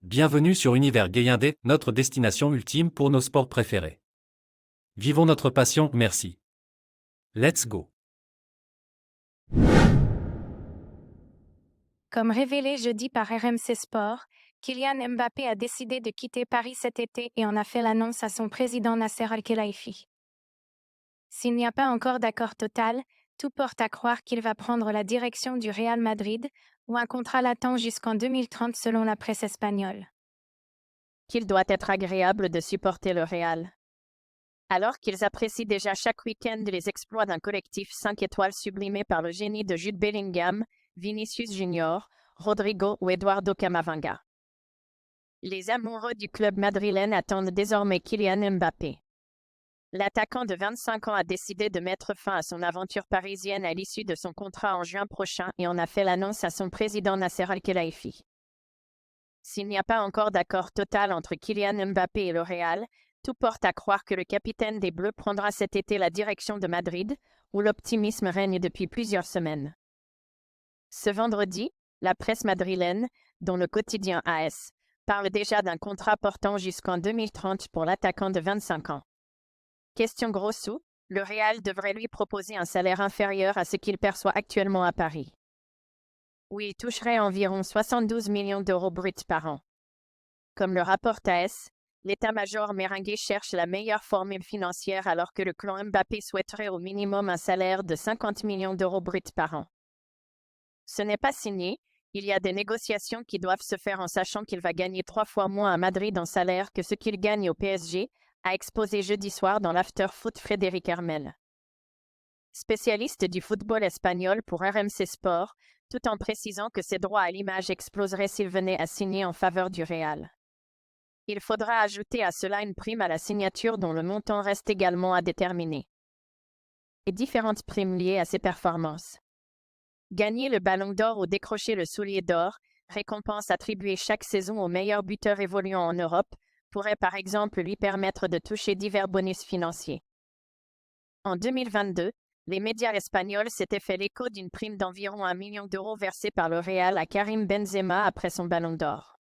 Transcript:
Bienvenue sur Univers Gayindé, notre destination ultime pour nos sports préférés. Vivons notre passion, merci. Let's go. Comme révélé jeudi par RMC Sport, Kylian Mbappé a décidé de quitter Paris cet été et en a fait l'annonce à son président Nasser Al-Khelaifi. S'il n'y a pas encore d'accord total, tout porte à croire qu'il va prendre la direction du Real Madrid, où un contrat l'attend jusqu'en 2030 selon la presse espagnole. Qu'il doit être agréable de supporter le Real. Alors qu'ils apprécient déjà chaque week-end les exploits d'un collectif 5 étoiles sublimé par le génie de Jude Bellingham, Vinicius Junior, Rodrigo ou Eduardo Camavinga. Les amoureux du club madrilène attendent désormais Kylian Mbappé. L'attaquant de 25 ans a décidé de mettre fin à son aventure parisienne à l'issue de son contrat en juin prochain et en a fait l'annonce à son président Nasser Al-Khelaifi. S'il n'y a pas encore d'accord total entre Kylian Mbappé et le Real, tout porte à croire que le capitaine des Bleus prendra cet été la direction de Madrid, où l'optimisme règne depuis plusieurs semaines. Ce vendredi, la presse madrilène, dont le quotidien AS, parle déjà d'un contrat portant jusqu'en 2030 pour l'attaquant de 25 ans. Question gros sous, le Real devrait lui proposer un salaire inférieur à ce qu'il perçoit actuellement à Paris, où il toucherait environ 72 millions d'euros bruts par an. Comme le rapporte AS, l'état-major merengue cherche la meilleure formule financière alors que le clan Mbappé souhaiterait au minimum un salaire de 50 millions d'euros bruts par an. Ce n'est pas signé, il y a des négociations qui doivent se faire en sachant qu'il va gagner 3 fois moins à Madrid en salaire que ce qu'il gagne au PSG, a exposé jeudi soir dans l'after-foot Frédéric Hermel, spécialiste du football espagnol pour RMC Sport, tout en précisant que ses droits à l'image exploseraient s'il venait à signer en faveur du Real. Il faudra ajouter à cela une prime à la signature dont le montant reste également à déterminer. Et différentes primes liées à ses performances. Gagner le Ballon d'Or ou décrocher le Soulier d'Or, récompense attribuée chaque saison aux meilleurs buteurs évoluant en Europe, pourrait par exemple lui permettre de toucher divers bonus financiers. En 2022, les médias espagnols s'étaient fait l'écho d'une prime d'environ 1 million d'euros versée par le Real à Karim Benzema après son Ballon d'Or.